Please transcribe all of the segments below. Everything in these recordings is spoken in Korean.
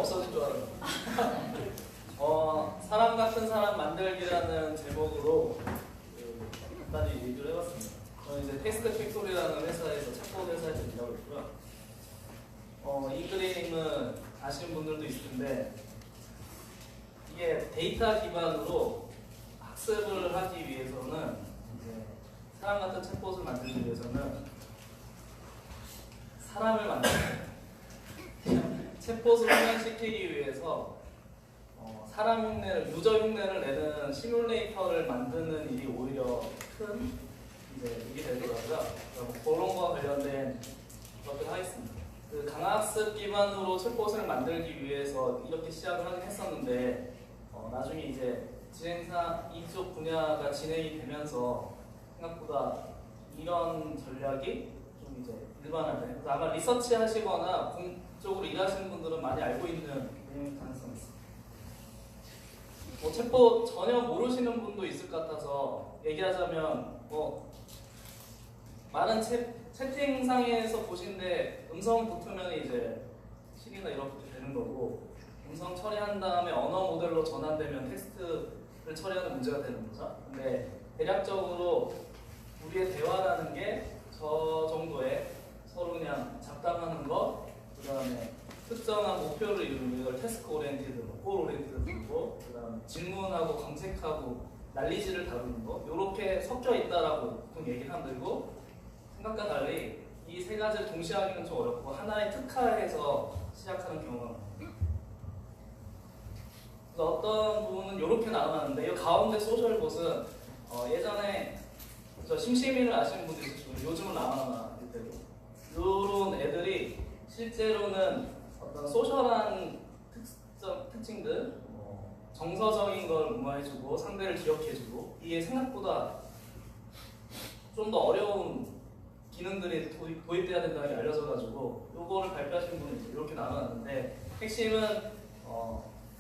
없어진 줄 알아요. 사람 같은 사람 만들기라는 제목으로 간단히 얘기를 해봤습니다. 저는 이제 테스트 팩토리라는 회사에서 챗봇 회사에서 일하고 있고요. 이 그림은 아시는 분들도 있을 텐데 이게 데이터 기반으로 학습을 하기 위해서는 이제 사람 같은 챗봇을 만들기 위해서는 사람을 만들어요. 챗봇을 훈련시키기 위해서 사람 흉내를, 유저 흉내를 내는 시뮬레이터를 만드는 일이 오히려 큰 이제 일이 되더라고요. 그런 거와 관련된 것들을 하겠습니다. 그 강학습 기반으로 챗봇을 만들기 위해서 이렇게 시작을 하긴 했었는데 나중에 이제 이쪽 분야가 진행이 되면서 생각보다 이런 전략이 좀 이제 일반화된. 그래서 아마 리서치 하시거나 공적으로 일하시는 분들은 많이 알고 있는 내용일 가능성이 있습니다. 챗봇 전혀 모르시는 분도 있을 것 같아서 얘기하자면 많은 채팅상에서 보신데 음성 붙으면 이제 시리나 이렇게 되는 거고 음성 처리한 다음에 언어 모델로 전환되면 텍스트를 처리하는 문제가 되는 거죠. 근데 대략적으로 우리의 대화라는 게 저 정도의 서로 그냥 잡담하는 거, 그 다음에 특정한 목표를 이루는 이걸 태스크 오리엔티드, 골 오리엔티드 부르고, 그 다음에 질문하고 검색하고 난리지를 다루는 거, 이렇게 섞여 있다라고 보통 얘기를 하고, 생각과 달리 이 세 가지를 동시에 하기는 좀 어렵고 하나의 특화해서 시작하는 경우가 많아요. 그래서 어떤 부분은 이렇게 나눠놨는데 이 가운데 소셜봇은 예전에 저 심시민을 아시는 분들 있으시고 요즘은 라마나 이런 애들이 실제로는 어떤 소셜한 특징들, 정서적인 걸 무마해주고 상대를 기억해주고 이게 생각보다 좀 더 어려운 기능들이 도입돼야 된다는 게 알려져가지고 요거를 발표하신 분은 이렇게 나눠놨는데 핵심은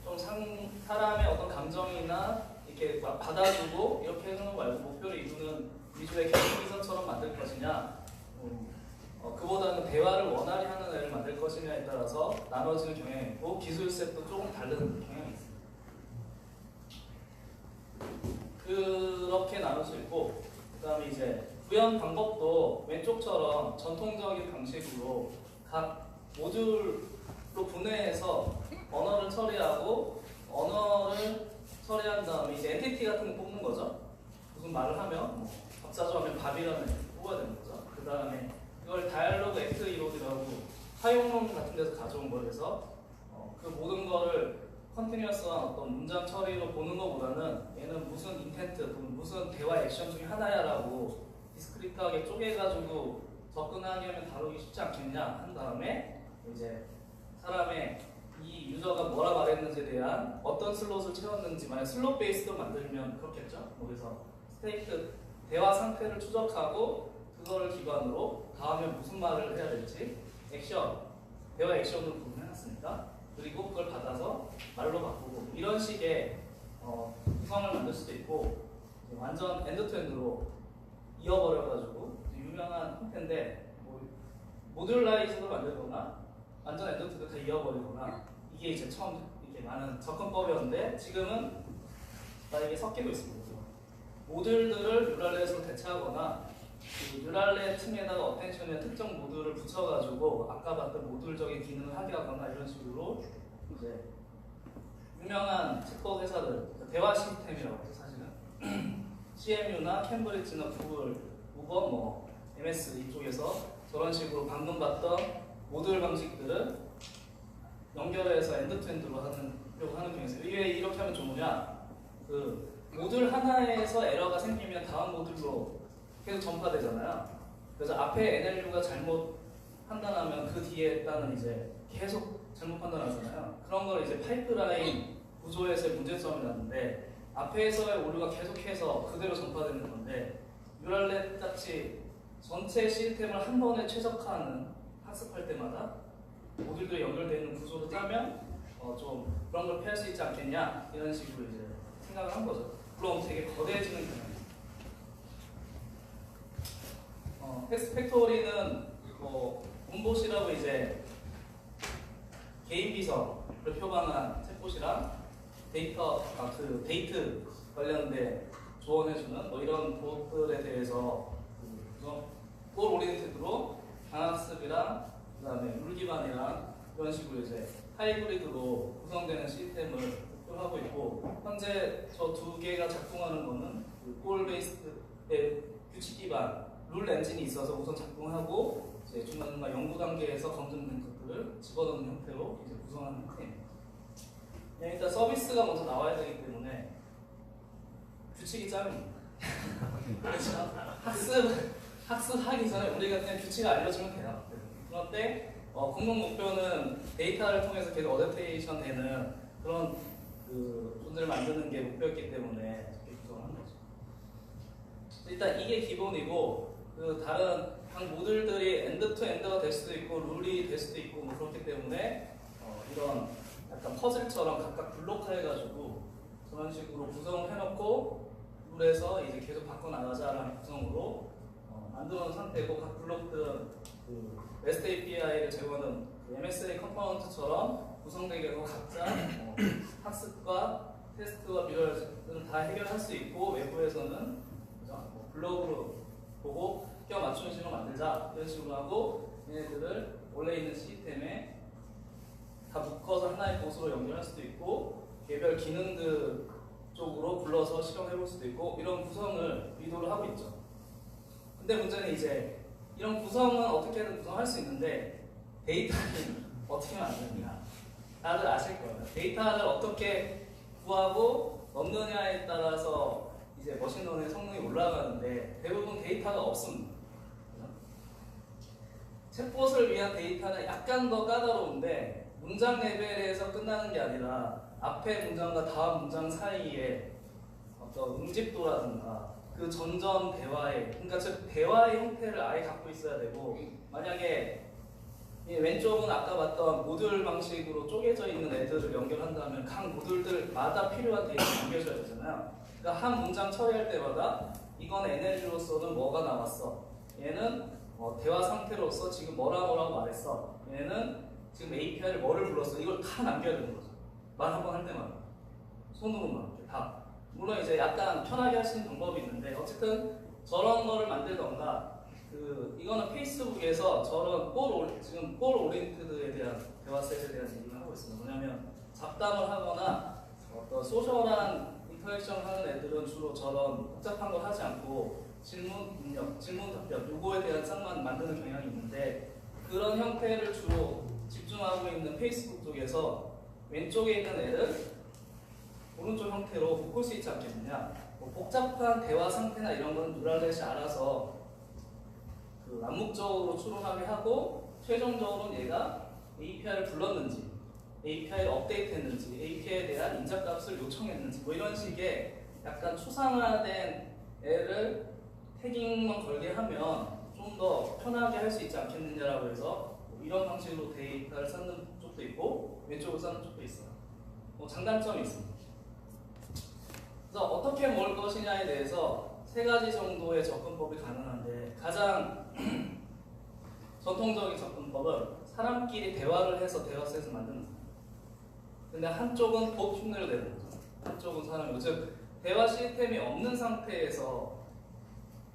좀 사람의 어떤 감정이나 이렇게 막 받아주고 이렇게 해주는 거 말고 목표를 이루는 위주의 개인기선처럼 만들 것이냐 그보다는 대화를 원활히 하는 애를 만들 것이냐에 따라서 나눠지는 경향이 있고 기술셋도 조금 다른 경향이 있습니다. 그렇게 나눌 수 있고 그 다음에 이제 구현 방법도 왼쪽처럼 전통적인 방식으로 각 모듈로 분해해서 언어를 처리하고 언어를 처리한 다음에 이제 엔티티 같은 거 뽑는 거죠. 무슨 말을 하면 밥 사줘 하면 밥이라는 거 뽑아야 되는 거죠. 그 다음에 이걸 다이얼로그 액트 이로드라고 사용론 같은 데서 가져온 거라서 그 모든 거를 컨티뉴어스한 어떤 문장 처리로 보는 것보다는 얘는 무슨 인텐트 또는 무슨 대화 액션 중에 하나야라고 디스크리트하게 쪼개가지고 접근하려면 다루기 쉽지 않겠냐 한 다음에 이제 사람의 이 유저가 뭐라 말했는지에 대한 어떤 슬롯을 채웠는지 만약 슬롯 베이스도 만들면 그렇겠죠. 그래서 스테이트 대화 상태를 추적하고 그거를 기반으로 다음에 무슨 말을 해야 될지 액션 대화 액션으로 구분해놨으니까 그리고 그걸 받아서 말로 바꾸고 이런 식의 구성을 만들 수도 있고 완전 엔드투엔드로 이어버려가지고 유명한 형태인데 모듈라이즈로 만들거나 완전 엔드투엔드 다 이어버리거나 이게 이제 처음 이렇게 많은 접근법이었는데 지금은 이게 섞이고 있습니다. 모듈들을 뉴랄렛으로 대체하거나 그 뉴랄렛 틈에다가 어텐션의 특정 모듈을 붙여가지고 아까 봤던 모듈적인 기능을 하게 하거나 이런 식으로 이제 유명한 챗봇 회사들 대화 시스템이라고 해서 사실은 CMU나 캠브리지나 구글, 우버, MS 이쪽에서 저런 식으로 방금 봤던 모듈 방식들을 연결해서 엔드투엔드로 하려고 하는 경우에서 이게 이렇게 하면 좋으냐? 그 모듈 하나에서 에러가 생기면 다음 모듈로 계속 전파되잖아요. 그래서 앞에 NLU가 잘못 판단하면 그 뒤에 따는 이제 계속 잘못 판단하잖아요. 그런 걸 이제 파이프라인 구조에서의 문제점이 났는데 앞에서의 오류가 계속해서 그대로 전파되는 건데 뉴랄렛 같이 전체 시스템을 한 번에 최적화하는 학습할 때마다 모듈들이 연결되어 있는 구조로 짜면 좀 그런 걸 피할 수 있지 않겠냐 이런 식으로 이제 생각을 한 거죠. 물론 되게 거대해지는 경향이 텍스트 팩토리는 문봇이라고 이제 개인 비서를 표방한 챗봇이랑 데이트 관련된 조언해주는 뭐 이런 것들에 대해서 골 오리엔티드로 강학습이랑 그다음에 룰 기반이랑 이런 식으로 이제 하이브리드로 구성되는 시스템을 하고 있고, 현재 저 두 개가 작동하는 거는 골 베이스의 규칙 기반 룰 엔진이 있어서 우선 작동하고 이제 중간중간 연구 단계에서 검증된 것들을 집어넣는 형태로 이제 구성하는 형태입니다. 일단 서비스가 먼저 나와야 되기 때문에 규칙이 짱입니다. 그렇죠? 학습하기 전에 우리가 그냥 규칙을 알려주면 돼요. 그런데 공동 목표는 데이터를 통해서 계속 어댑테이션 되는 그런 분들을 만드는 게 목표였기 때문에 이렇게 구성을 한 거죠. 일단 이게 기본이고, 다른 각 모듈들이 엔드 투 엔드가 될 수도 있고 룰이 될 수도 있고 뭐 그렇기 때문에 이런 약간 퍼즐처럼 각각 블록화해가지고 그런 식으로 구성을 해놓고 룰에서 이제 계속 바꿔나가자라는 구성으로 만들어놓은 상태고, 각 블록들은 REST API를 제공하는 MSA 컴포넌트처럼 구성되게 해서 각자 학습과 테스트와 비교를 다 해결할 수 있고, 외부에서는 블록으로 보고 껴 맞추는 식으로 만들자 이런 식으로 하고, 얘네들을 원래 있는 시스템에 다 묶어서 하나의 보수로 연결할 수도 있고, 개별 기능들 쪽으로 불러서 실험해 볼 수도 있고, 이런 구성을 의도를 하고 있죠. 근데 문제는 이제 이런 구성은 어떻게든 구성할 수 있는데 데이터는 어떻게 만드느냐. 다들 아실 거예요. 데이터를 어떻게 구하고 넣느냐에 따라서 이제 머신러닝의 성능이 올라가는데 대부분 데이터가 없습니다. 챗봇을 위한 데이터는 약간 더 까다로운데, 문장 레벨에서 끝나는 게 아니라 앞에 문장과 다음 문장 사이에 어떤 응집도라든가 그 전전 대화의, 그러니까 즉 대화의 형태를 아예 갖고 있어야 되고, 만약에 왼쪽은 아까 봤던 모듈 방식으로 쪼개져 있는 애들을 연결한다면 각 모듈들마다 필요한 데이터를 남겨줘야 되잖아요. 그러니까 한 문장 처리할 때마다 이건 NLG로서는 뭐가 나왔어, 얘는 대화 상태로서 지금 뭐라고 말했어, 얘는 지금 API를 뭐를 불렀어, 이걸 다 남겨야 되는 거죠. 말 한 번 할 때마다 손으로만 다. 물론 이제 약간 편하게 할 수 있는 방법이 있는데, 어쨌든 저런 거를 만들던가, 이거는 페이스북에서 저런 지금 골 오리엔티드에 대한 대화셋에 대한 얘기를 하고 있습니다. 뭐냐면 잡담을 하거나 어떤 소셜한 인터랙션을 하는 애들은 주로 저런 복잡한 걸 하지 않고 질문 입력, 질문 답변, 요거에 대한 쌍만 만드는 경향이 있는데, 그런 형태를 주로 집중하고 있는 페이스북 쪽에서 왼쪽에 있는 애를 오른쪽 형태로 묶을 수 있지 않겠느냐. 복잡한 대화 상태나 이런 건 뉴럴넷이 알아서 암묵적으로 추론하게 하고, 최종적으로는 얘가 API를 불렀는지, API를 업데이트했는지, API에 대한 인자값을 요청했는지, 뭐 이런 식의 약간 추상화된 애를 태깅만 걸게 하면 좀 더 편하게 할 수 있지 않겠느냐라고 해서 이런 방식으로 데이터를 쌓는 쪽도 있고 왼쪽으로 쌓는 쪽도 있어요. 장단점이 있습니다. 그래서 어떻게 모을 것이냐에 대해서 세 가지 정도의 접근법이 가능한데, 가장 전통적인 접근법은 사람끼리 대화를 해서 대화셋을 만드는 거예요. 근데 한쪽은 법 흉내를 내는 거죠. 한쪽은 사람이고, 즉 대화 시스템이 없는 상태에서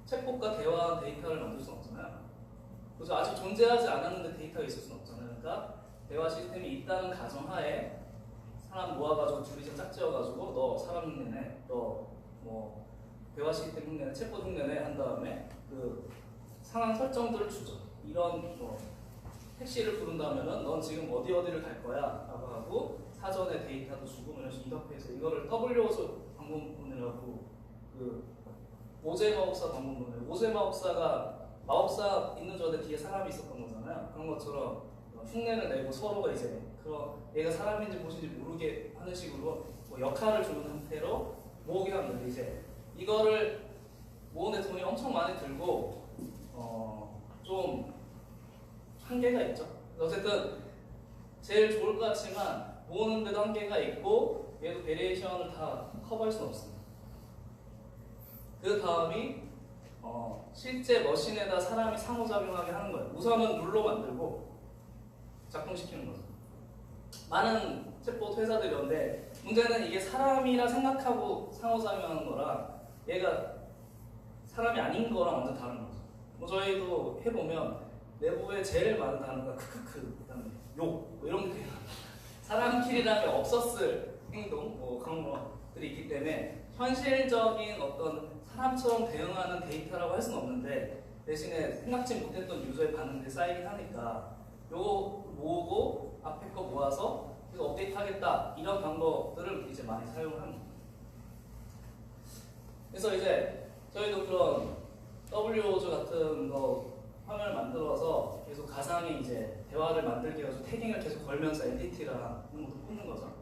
챗봇과 대화한 데이터를 만들 수는 없잖아요. 그래서 아직 존재하지 않았는데 데이터가 있을 수는 없잖아요. 그러니까 대화 시스템이 있다는 가정하에 사람 모아가지고 둘이서 짝지어가지고 너 사람 흉내내, 너 뭐 대화 시스템 흉내내, 챗봇 흉내내 한 다음에 그 상황 설정들을 주죠. 이런 뭐 택시를 부른다면은 넌 지금 어디를 갈 거야 라고 하고, 사전에 데이터도 주고, 이런 식으로 인터페이스, 이거를 WSO 방문문이라고, 오제 마법사 방문문을, 오제 마법사가 마법사 있는 전에 뒤에 사람이 있었던 거잖아요. 그런 것처럼 흉내를 내고 서로가 이제 얘가 사람인지 무엇인지 모르게 하는 식으로 뭐 역할을 주는 형태로 모으게 하는데, 이제 이거를 모으는데 돈이 엄청 많이 들고 좀 한계가 있죠. 어쨌든 제일 좋을 것 같지만 모으는데도 한계가 있고, 얘도 베리에이션을 다 커버할 수는 없습니다. 그 다음이 실제 머신에다 사람이 상호작용하게 하는 거예요. 우선은 룰로 만들고 작동시키는 거죠. 많은 챗봇 회사들이었는데 문제는 이게 사람이라 생각하고 상호작용하는 거랑 얘가 사람이 아닌 거랑 완전 다른 거죠. 뭐 저희도 해보면 내부에 제일 많은 단어가 크크크, 그다음에 욕, 뭐 이런 게 사람끼리라면 없었을 행동, 뭐 그런 것들이 있기 때문에 현실적인 어떤 사람처럼 대응하는 데이터라고 할 수는 없는데 대신에 생각지 못했던 유저의 반응들이 쌓이긴 하니까 요거 모으고 앞에 거 모아서 계속 업데이트하겠다 이런 방법들을 이제 많이 사용을 합니다. 그래서 이제 저희도 그런 WO즈 같은 거 화면을 만들어서 계속 가상의 이제 대화를 만들게 해서 태깅을 계속 걸면서 엔티티랑 이런 것도 뽑는 거죠.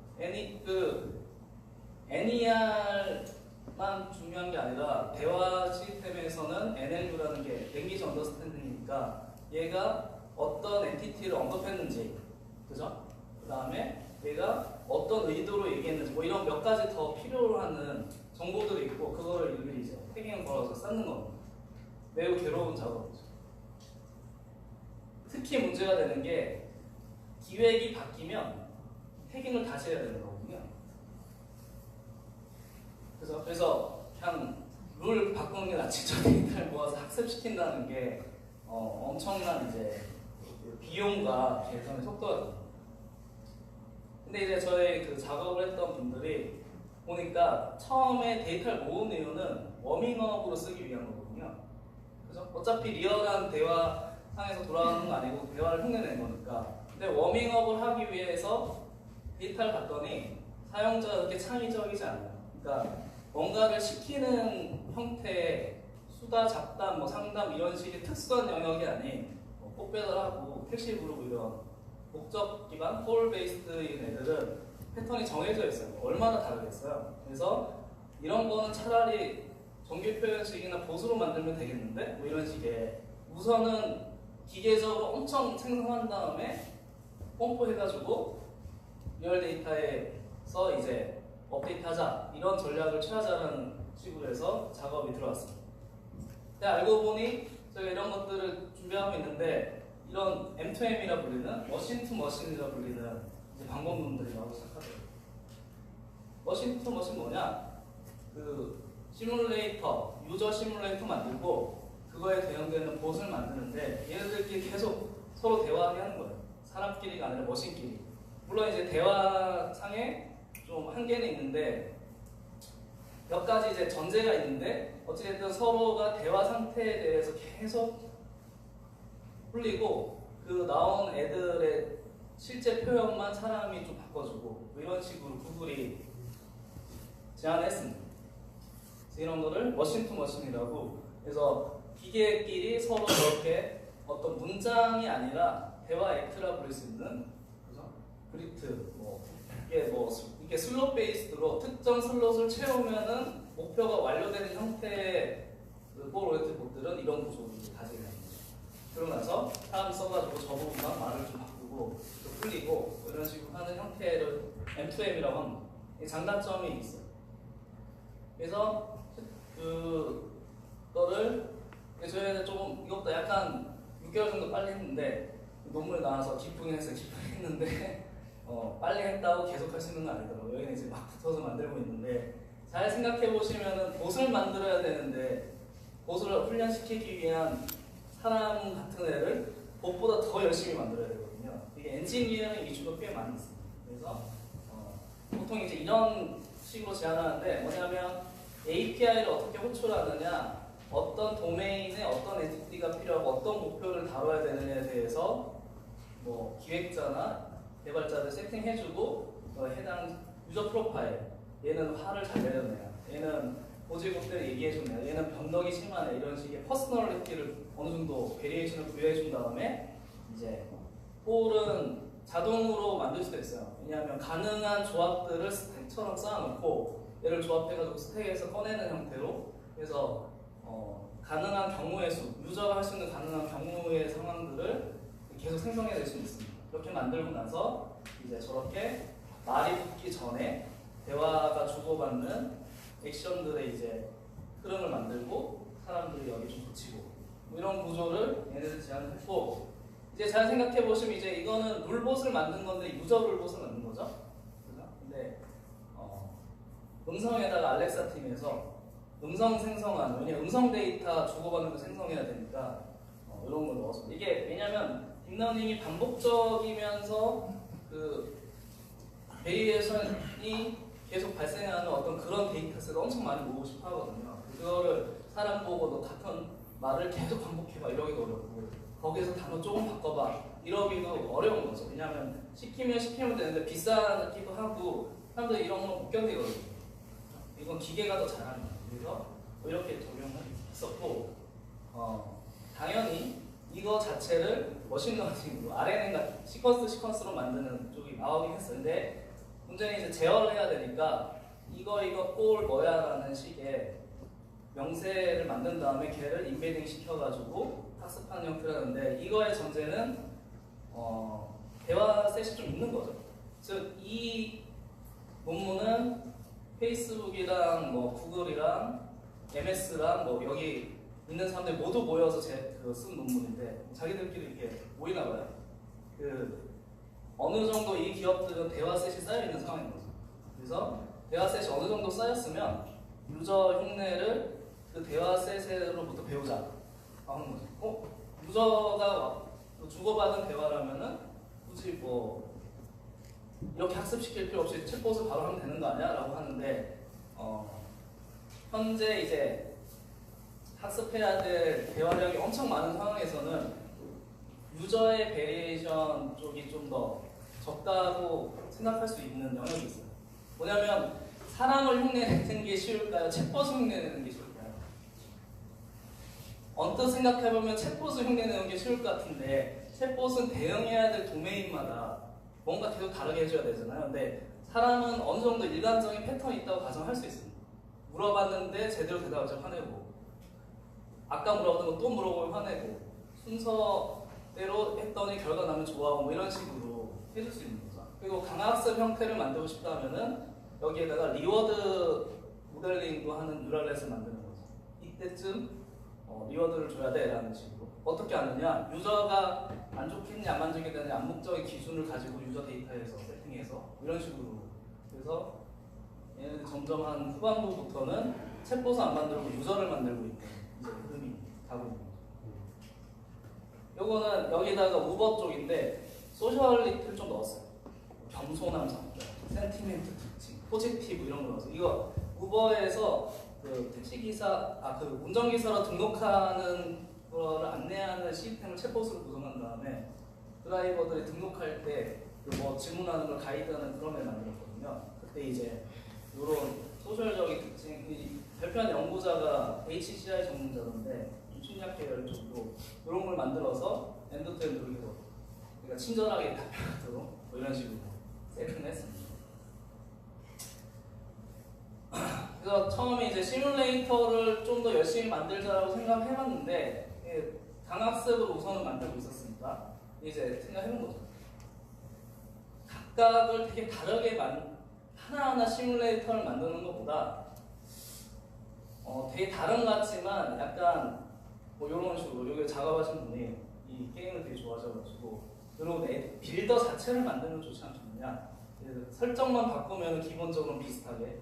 NER만 중요한 게 아니라 대화 시스템에서는 NLU라는 게 랭귀지 언더스탠딩이니까 얘가 어떤 엔티티를 언급했는지, 그죠? 그 다음에 얘가 어떤 의도로 얘기했는지 뭐 이런 몇 가지 더 필요로 하는 정보들이 있고 그거를 일일이 이제 태깅을 걸어서 쌓는 겁니다. 매우 괴로운 작업이죠. 특히 문제가 되는 게 기획이 바뀌면 태깅을 다시 해야 되는 거거든요. 그래서 그냥 룰 바꾸는 게 낫지 저 데이터를 모아서 학습시킨다는 게 엄청난 이제 비용과 계산의 속도가 됩니다. 근데 이제 저희 그 작업을 했던 분들이 보니까 처음에 데이터를 모은 이유는 워밍업으로 쓰기 위한 거거든요. 그죠? 어차피 리얼한 대화상에서 돌아가는 거 아니고 대화를 흉내내는 거니까. 근데 워밍업을 하기 위해서 데이터를 봤더니 사용자가 그렇게 창의적이지 않아요. 그러니까 뭔가를 시키는 형태의 수다, 잡담, 뭐 상담 이런 식의 특수한 영역이 아닌 꽃배달하고 택시 부르고 이런 목적 기반, 콜 베이스드인 애들은 패턴이 정해져 있어요. 얼마나 다르겠어요. 그래서 이런 거는 차라리 정규 표현식이나 보수로 만들면 되겠는데? 뭐 이런 식의 우선은 기계적으로 엄청 생성한 다음에 펌프해가지고 리얼 데이터에서 이제 업데이트하자 이런 전략을 취하자는 식으로 해서 작업이 들어왔습니다. 근데 알고 보니 저희가 이런 것들을 준비하고 있는데 이런 M2M이라 불리는 머신 투 머신이라 불리는 이제 방법론들이 나오기 시작하더라고요. 머신 투 머신 뭐냐? 그 시뮬레이터, 유저 시뮬레이터 만들고 그거에 대응되는 봇을 만드는데 얘네들끼리 계속 서로 대화하게 하는 거예요. 사람끼리가 아니라 머신끼리. 물론 이제 대화상에 좀 한계는 있는데 몇 가지 이제 전제가 있는데 어찌됐든 서로가 대화 상태에 대해서 계속 풀리고 그 나온 애들의 실제 표현만 사람이 좀 바꿔주고 뭐 이런 식으로 구글이 제안했습니다. 이런 거를 머신 투 머신이라고 그래서 기계끼리 서로 저렇게 어떤 문장이 아니라 대화 액트라 부를 수 있는 그죠? 그리트 이게 슬롯 베이스로 특정 슬롯을 채우면은 목표가 완료되는 형태의 볼 오리엔티드 봇들은 이런 구조를 가지게 됩니다. 그러고 나서 사람 써가지고 저 부분만 말을 좀 바꾸고 또 풀리고 이런 식으로 하는 형태를 M2M이라고 합니다. 이 장단점이 있어요. 그래서 그거를 저희는 조금 이것보다 약간 6개월 정도 빨리 했는데 논문 나와서 기쁘했는데 빨리 했다고 계속 할 수 있는 건 아니더라고요. 여기는 이제 막 붙어서 만들고 있는데 잘 생각해 보시면은 봇을 만들어야 되는데 봇을 훈련시키기 위한 사람 같은 애를 봇보다 더 열심히 만들어야 되거든요. 이게 엔지니어링 이슈가 꽤 많이 있습니다. 그래서 보통 이제 이런 식으로 제안하는데 뭐냐면 API를 어떻게 호출하느냐, 어떤 도메인에 어떤 엔티티가 필요하고 어떤 목표를 다뤄야 되느냐에 대해서 뭐 기획자나 개발자들 세팅해주고 해당 유저 프로파일, 얘는 화를 잘 내는 애야, 얘는 고지국들을 얘기해주는 애야, 얘는 변덕이 심한 애, 이런 식의 퍼스널리티를 어느 정도 베리에이션을 부여해준 다음에 이제 홀은 자동으로 만들 수도 있어요. 왜냐하면 가능한 조합들을 스택처럼 쌓아놓고 얘를 조합해가지고 스택에서 꺼내는 형태로 그래서 가능한 경우의 수, 유저가 할 수 있는 가능한 경우의 상황들을 계속 생성해낼 수 있습니다. 그렇게 만들고 나서 이제 저렇게 말이 붙기 전에 대화가 주고받는 액션들의 이제 흐름을 만들고 사람들이 여기 좀 붙이고 뭐 이런 구조를 얘네들 제안했고 이제 잘 생각해 보시면 이제 이거는 룰봇을 만든 건데 유저 룰봇을 만든 거죠. 그죠? 근데 음성에다가 알렉사 팀에서 음성 생성하는, 왜냐면 음성 데이터 주고받는 거 생성해야 되니까 이런 걸 넣어서 이게 왜냐면 딥러닝이 반복적이면서 그 베리에이션이 계속 발생하는 어떤 그런 데이터셋을 엄청 많이 모으고 싶어 하거든요. 그거를 사람 보고도 같은 말을 계속 반복해봐 이러기도 어렵고 거기에서 단어 조금 바꿔봐 이러기도 어려운 거죠. 왜냐하면 시키면 되는데 비싸기도 하고 사람들이 이런 거 못 견디거든요. 이건 기계가 더 잘합니다. 그래서 이렇게 적용을 했었고 당연히 이거 자체를 머신러닝으로 RNN 같은 시퀀스로 만드는 쪽이 나오긴 했었는데 문제는 이제 제어를 해야 되니까 이거 꼴 뭐야 라는 식의 명세를 만든 다음에 걔를 인베딩 시켜가지고 학습하는 형태를 하는데 이거의 전제는 대화 셋이 좀 있는 거죠. 즉 이 논문은 페이스북이랑 뭐 구글이랑 MS랑 뭐 여기 있는 사람들 모두 모여서 쓴 논문인데 자기들끼리 이렇게 모이나 봐요. 어느 정도 이 기업들은 대화셋이 쌓여 있는 상황인 거죠. 그래서 대화셋이 어느 정도 쌓였으면 유저 흉내를 그 대화셋으로부터 배우자 하는 거죠. 유저가 주고받은 대화라면은 굳이 뭐 이렇게 학습시킬 필요 없이 챗봇을 바로 하면 되는 거 아니야? 라고 하는데 현재 이제 학습해야 될 대화량이 엄청 많은 상황에서는 유저의 베리에이션 쪽이 좀 더 적다고 생각할 수 있는 영역이 있어요. 뭐냐면 사람을 흉내내는 게 쉬울까요? 챗봇을 흉내내는 게 쉬울까요? 언뜻 생각해보면 챗봇을 흉내내는 게 쉬울 것 같은데 챗봇은 대응해야 될 도메인마다 뭔가 계속 다르게 해줘야 되잖아요. 근데 사람은 어느 정도 일관적인 패턴이 있다고 가정할 수 있습니다. 물어봤는데 제대로 대답하지 화내고 아까 물어봤던 거 또 물어보면 화내고 순서대로 했더니 결과 나면 좋아하고 뭐 이런 식으로 해줄 수 있는 거죠. 그리고 강학습 형태를 만들고 싶다 하면은 여기에다가 리워드 모델링도 하는 뉴럴넷을 만드는 거죠. 이때쯤 리워드를 줘야 돼 라는 식으로. 어떻게 하느냐, 유저가 만족했냐 안 만족했냐 암묵적인 기준을 가지고 유저 데이터에서 세팅해서 이런 식으로. 그래서 얘네들 점점 한 후반부부터는 챗봇을 안 만들고 유저를 만들고 있는 이제 흐름이 가고 있는 거죠. 요거는 여기다가 우버 쪽인데 소셜리티를 좀 넣었어요. 겸손함 성격, 센티멘트 특징, 포지티브 이런 거 넣어서 이거 우버에서 그 택시기사, 그 운전기사로 등록하는 거를 안내하는 시스템을 챗봇으로 구성한 다음에 드라이버들이 등록할 때 뭐 질문하는 걸 가이드하는 그런 걸 만들었거든요. 그때 이제 이런 소셜적인 특징, 발표한 연구자가 HCI 전문자인데 심리학 계열 쪽으로 이런 걸 만들어서 엔드-투-엔드로 해서 그러니까 친절하게 답변하도록 뭐 이런 식으로 세팅을 했습니다. 그래서 처음에 이제 시뮬레이터를 좀 더 열심히 만들자라고 생각해봤는데 강학습을 우선은 만들고 있었으니까 이제 생각해본 거죠. 각각을 되게 다르게 하나하나 시뮬레이터를 만드는 것보다 되게 다른 것 같지만 약간 뭐 이런 식으로 여기 작업하신 분이 이 게임을 되게 좋아하셔가지고 그리고 빌더 자체를 만드는 게 좋지 않겠느냐. 설정만 바꾸면 기본적으로 비슷하게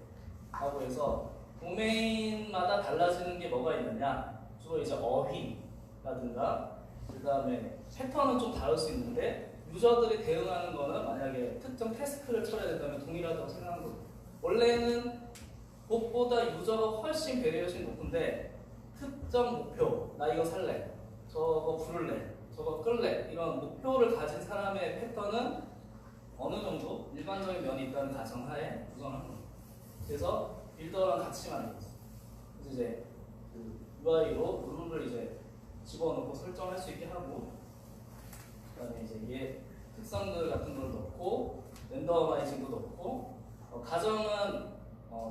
하고 해서 도메인마다 달라지는 게 뭐가 있느냐. 주로 이제 어휘라든가 그 다음에 패턴은 좀 다를 수 있는데 유저들이 대응하는 거는 만약에 특정 태스크를 쳐야 된다면 동일하다고 생각하는 거예요. 원래는 그것보다 유저가 훨씬 베리에이션이 높은데 특정 목표, 나 이거 살래, 저거 부를래, 저거 끌래 이런 목표를 가진 사람의 패턴은 어느 정도 일반적인 면이 있다는 가정하에 구성한 겁니다. 그래서 빌더랑 같이 만들었어요. 그래서 이제 UI로 룰을 이제 집어넣고 설정할 수 있게 하고 그다음에 이제 얘 특성들 같은 걸 넣고 랜더마이징도 넣고 가정은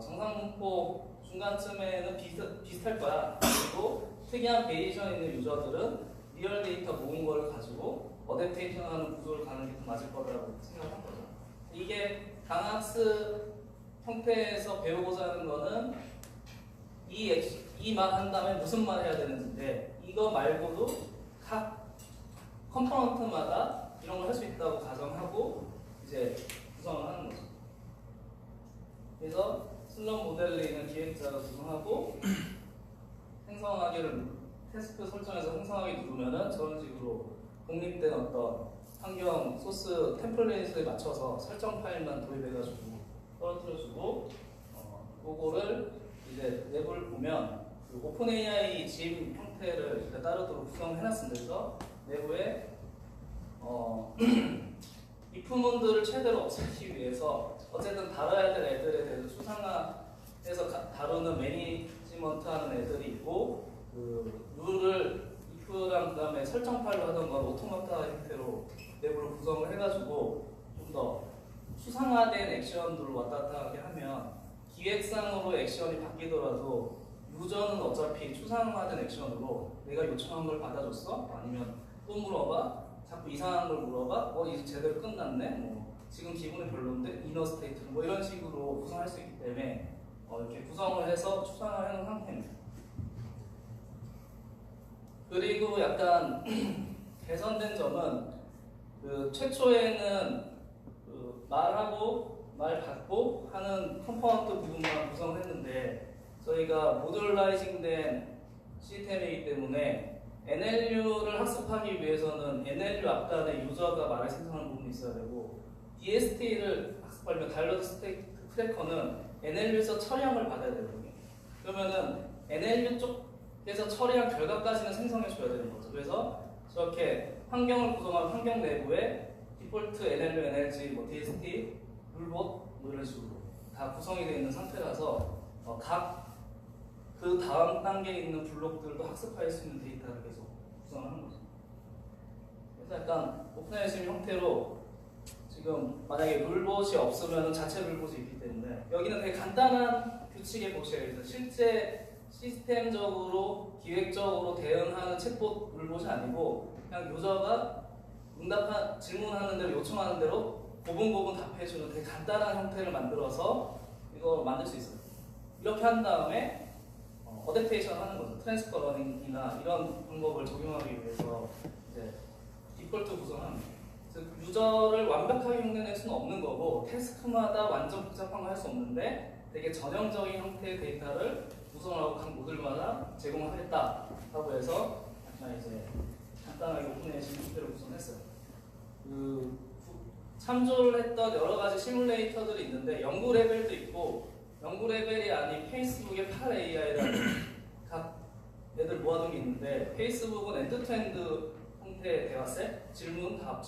정상 문법 중간쯤에는 비슷할 거야. 그리고 특이한 베리에이션 있는 유저들은 리얼 데이터 모은 걸 가지고 어댑테이션 하는 구조를 가는 게 더 맞을 거라고 생각한 거죠. 이게 강학습 형태에서 배우고자 하는 거는 이 말 한 다음에 무슨 말 해야 되는지인데 이거 말고도 각 컴포넌트마다 이런 걸 할 수 있다고 가정하고 이제 구성을 하는 거죠. 그래서 슬럼 모델링은 기획자가 구성하고 생성하기를 태스크 설정해서 생성하기 누르면은 저런 식으로 독립된 어떤 환경 소스 템플릿에 맞춰서 설정 파일만 도입해가지고 떨어뜨려주고 그거를 이제 내부를 보면 그 오픈 AI 짐 형태를 따르도록 구성해놨습니다. 내부에 입후문들을 최대로 없애기 위해서 어쨌든 다뤄야 될 애들에 대해서 수상화해서 다루는 매니지먼트하는 애들이 있고 그 룰을 if랑 그다음에 설정 파일로 하던 걸 오토마타 형태로 내부를 구성을 해가지고 좀 더 수상화된 액션들을 왔다 갔다 하게 하면 기획상으로 액션이 바뀌더라도 유저는 어차피 추상화된 액션으로 내가 요청한 걸 받아줬어? 아니면 또 물어봐? 자꾸 이상한 걸 물어봐? 이제 제대로 끝났네? 뭐 지금 기분이 별론데? 이너 스테이트는 뭐 이런 식으로 구성할 수 있기 때문에 이렇게 구성을 해서 추상화해놓은 상태입니다. 그리고 약간 개선된 점은 그 최초에는 그 말하고 말 받고 하는 컴포넌트 부분만 구성을 했는데 저희가 모듈라이징된 시스템이기 때문에 NLU를 학습하기 위해서는 NLU 앞단에 유저가 말을 생성하는 부분이 있어야 되고 DST를 학습하려면 다이얼로그 스테이트 트래커는 NLU에서 처리함을 받아야 되거든요. 그러면은 NLU 쪽에서 처리한 결과까지는 생성해 줘야 되는 거죠. 그래서 저렇게 환경을 구성한 환경 내부에 디폴트 NLU, NLG, 뭐 DST, 룰봇 뭐 이런 식으로 다 구성이 되어 있는 상태라서 각 그 다음 단계에 있는 블록들도 학습할 수 있는 데이터를 계속 구성하는 거죠. 그래서 약간 오픈AI 형태로 지금 만약에 룰봇이 없으면 자체 룰봇이 있기 때문에 여기는 되게 간단한 규칙의 봇이에요. 실제 시스템적으로 기획적으로 대응하는 챗봇 룰봇이 아니고 그냥 유저가 질문하는 대로 요청하는 대로 고분고분 답해주는 되게 간단한 형태를 만들어서 이거 만들 수 있어요. 이렇게 한 다음에 어댑테이션 하는 거죠. 트랜스퍼 러닝이나 이런 방법을 적용하기 위해서 이제 디폴트 구성합니다. 그래서 유저를 완벽하게 흉내낼 수는 없는 거고 태스크마다 완전 복잡한 거 할 수 없는데 되게 전형적인 형태의 데이터를 구성하고 각 모듈마다 제공하겠다라고 해서 약간 이제 간단하게 오픈AI 형태로 구성했어요. 참조를 했던 여러 가지 시뮬레이터들이 있는데 연구 레벨도 있고 연구 레벨이 아닌 페이스북의 팔 AI라는 각 애들 모아둔 게 있는데 페이스북은 엔드-투-엔드 형태의 대화셋, 질문답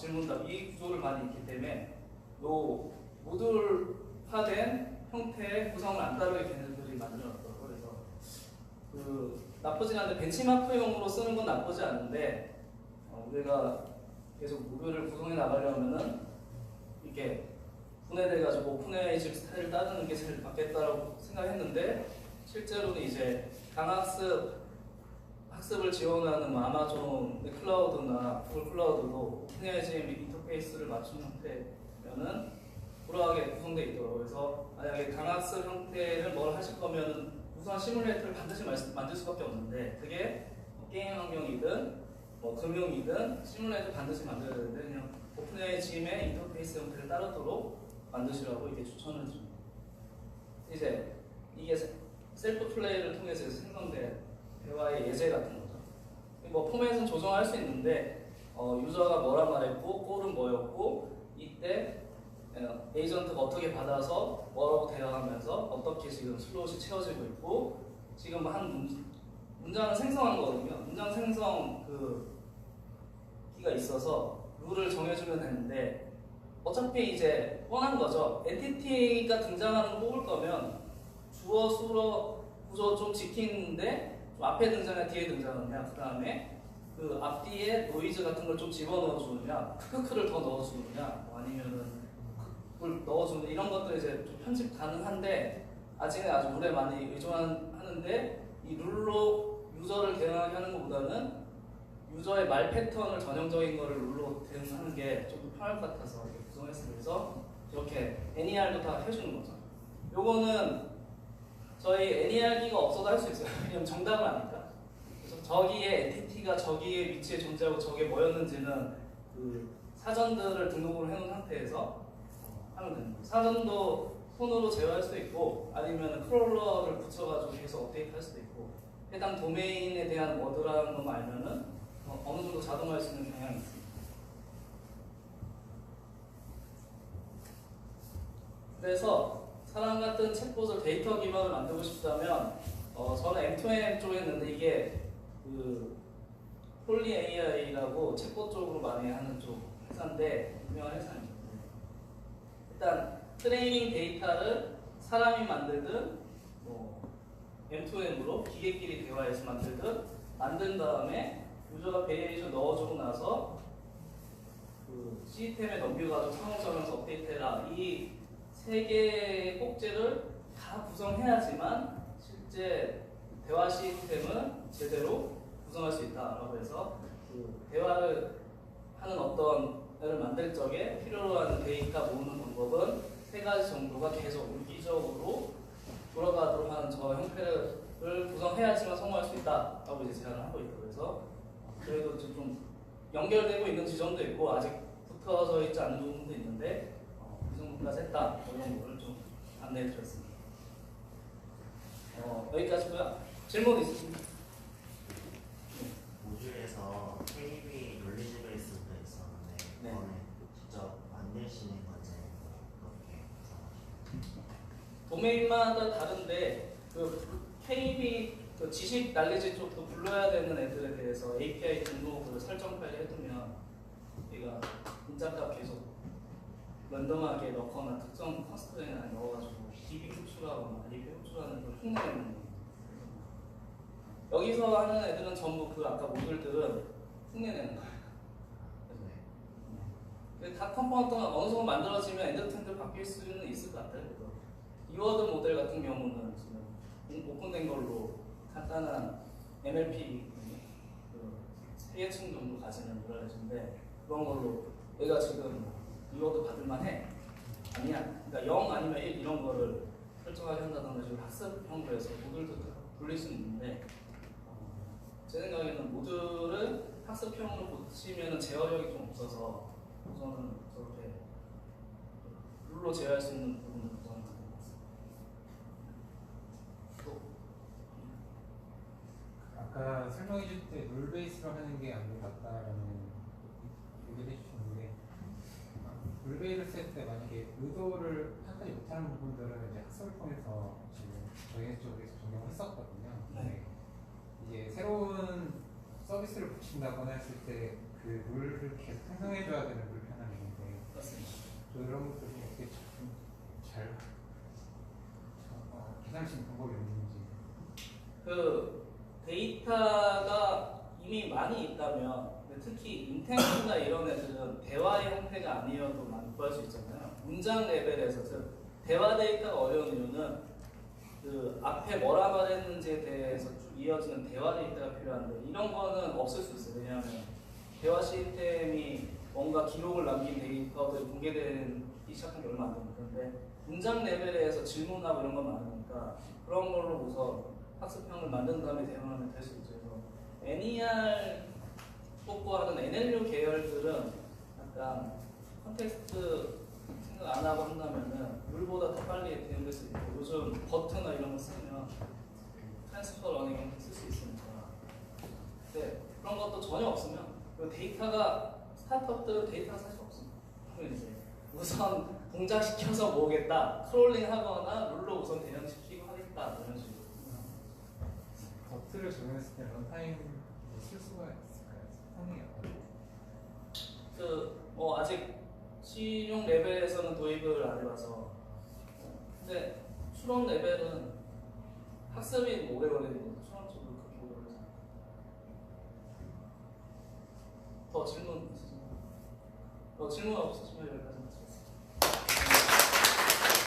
이 구조를 많이 있기 때문에 요 모듈화된 형태의 구성을 안 따르게 걔네들이 만들어놨더라고요. 그래서 나쁘진 않은데 벤치마크용으로 쓰는 건 나쁘지 않은데 우리가 계속 모듈을 구성해 나가려면은 이렇게 분해돼가지고 오픈AI 스타일을 따르는 게 제일 맞겠다라고 생각했는데 실제로는 이제 학습을 지원하는 뭐 아마존 클라우드나 구글 클라우드도 오픈AI 인터페이스를 맞춘 형태면은 불허하게 구성되어 있더라고요. 그래서 만약에 강학습 형태를 뭘 하실 거면 우선 시뮬레이터를 반드시 만들 수밖에 없는데 그게 뭐 게임 환경이든 뭐 금융이든 시뮬레이터 반드시 만들어야 되는데 그냥 오픈AI 짐의 인터페이스 형태를 따르도록 만드시라고 이렇게 추천을 줍니다. 이제 이게 셀프 플레이를 통해서 생성된 대화의 예제 같은 거죠. 뭐 포맷은 조정할 수 있는데 유저가 뭐라 말했고 꼴은 뭐였고 이때 에이전트가 어떻게 받아서 뭐라고 대화하면서 어떻게 지금 슬롯이 채워지고 있고 지금 한 문장을 생성한 거거든요. 문장 생성 키가 있어서 룰을 정해주면 되는데 어차피 이제 뻔한 거죠. 엔티티가 등장하는 거 뽑을 거면 주어, 수어, 구조 좀 지키는데 좀 앞에 등장하냐 뒤에 등장하느냐 그 다음에 그 앞뒤에 노이즈 같은 걸 좀 집어넣어 주느냐 크크크를 더 넣어 주느냐 뭐 아니면은 그걸 넣어 주는 이런 것들 이제 좀 편집 가능한데 아직은 아주 룰에 많이 의존하는데 이 룰로 유저를 대응하게 하는 것보다는 유저의 말 패턴을 전형적인 거를 룰로 대응하는 게 좀 편할 것 같아서 이렇게 구성했습니다. 그래서 이렇게 NER도 다 해주는 거죠. 요거는 저희 NER기가 없어도 할 수 있어요. 왜냐면 정답은 아니까. 그래서 저기에 엔티티가 저기에 위치에 존재하고 저게 뭐였는지는 그 사전들을 등록을 해놓은 상태에서 하면 됩니다. 사전도 손으로 제어할 수도 있고 아니면 크롤러를 붙여가지고 계속 업데이트할 수도 있고 해당 도메인에 대한 워드라는 것만 알면은 어느 정도 자동화할 수 있는 경향이 있습니다. 그래서 사람 같은 챗봇을 데이터 기반을 만들고 싶다면 저는 M2M 쪽에 있는데 이게 그 폴리 AI라고 챗봇 쪽으로 많이 하는 쪽 회사인데 유명한 회사입니다. 일단 트레이닝 데이터를 사람이 만들든 뭐 M2M으로 기계끼리 대화해서 만들든 만든 다음에 유저가 베리에이션 넣어주고 나서 그 시스템에 넘겨가지고 상호작용해서 업데이트해라 이 세 개의 꼭지를 다 구성해야지만 실제 대화 시스템은 제대로 구성할 수 있다라고 해서 그 대화를 하는 어떤 를 만들 적에 필요로 하는 데이터 모으는 방법은 세 가지 정도가 계속 유기적으로 돌아가도록 하는 저 형태를 구성해야지만 성공할 수 있다라고 이제 제안을 하고 있고 그래서 그래도 좀 연결되고 있는 지점도 있고 아직 붙어서 있지 않은 부분도 있는데 이 정도까지 했다 이런 거를 좀 안내해 드렸습니다. 여기까지고요. 질문 있으십니까? 모듈에서 KB 놀리지 베이스도 있었는데 네. 그거는 직접 만드시는 건지 그렇게 구성하시나요? 도메인마다 다른데 그 KB 그 지식 날리지 쪽도 불러야 되는 애들에 대해서 API 등록을 설정 파일에 해두면 얘가 문자값 계속 랜덤하게 넣거나 특정 컨스트레인에 넣어가지고 DB 호출하거나 IP 호출하는 걸 흉내내는 거예요. 여기서 하는 애들은 전부 그 아까 모듈들은 흉내내는 거예요. 네. 다 컴포넌트가 어느 정도 만들어지면 엔드투엔드 바뀔 수는 있을 것 같아요. 그래서 이워드 모델 같은 경우는 지금 오픈된 걸로 간단한 NLP 그 3계층 정도 가지는 모델인데 그런 걸로 얘가 지금 이워드 받을만 해. 아니야. 그러니까 0 아니면 1 이런 거를 설정하게 한다던가 지금 학습형으로 해서 모듈도 돌릴 수는 있는데 제 생각에는 모듈을 학습형으로 고치면 제어력이 좀 없어서 우선은 저렇게 룰로 제어할 수 있는 부분을 우선 만든 것 같습니다. 또 아까 설명해 줄 때 룰 베이스로 하는 게 안 맞다라는 얘기를 해주셨는데 룰 베이스를 쓸 때 만약에 의도를 파악하지 못하는 부분들은 이제 학습을 통해서 지금 저희 쪽에서 적용을 했었거든요. 네. 이제 새로운 서비스를 붙인다거나 했을 때 그 룰을 계속 생성해줘야 되는 불편함이 있는데 그렇습니다. 그런 것들이 어떻게 잘 계산하시는 방법이 없는지. 그 데이터가 이미 많이 있다면 특히 인텍스나 이런 애들은 대화의 형태가 아니어도 많이 구할 수 있잖아요. 문장 레벨에서 즉 대화 데이터가 어려운 이유는 그 앞에 뭐라 말했는지에 대해서 쭉 이어지는 대화 데이터가 필요한데 이런 거는 없을 수 있어요. 왜냐하면 대화 시스템이 뭔가 기록을 남긴 데이터들이 공개되기 시작한 게 얼마 안 됐는데 문장 레벨에서 질문하고 이런 건 많으니까 그런 걸로 우선 학습형을 만든 다음에 대응하면 될 수 있죠. 그래서 NER 뽑고 하는 NLU 계열들은 약간 컨텍스트 생각 안 하고 한다면은 룰보다 더 빨리 대응될 수 있고 요즘 버트나 이런 거 쓰면 트랜스퍼 러닝 쓸 수 있으니까 근데 그런 것도 전혀 없으면 그리고 데이터가 스타트업들은 데이터가 사실 없습니다. 그러면 이제 우선 동작시켜서 모으겠다 크롤링 하거나 룰로 우선 대응시키고 하겠다 이런 식으로 버트를 적용했을 때 런타임 쓸 수가 있을까요? 상황이 아직 실용 레벨에서는 도입을 안 해봐서 근데 추론 레벨은 학습이 오래 걸리고 추론 쪽으로 그렇게 오래 걸리지 않아요. 더 질문 있으신가요? 질문 없으시면 여기까지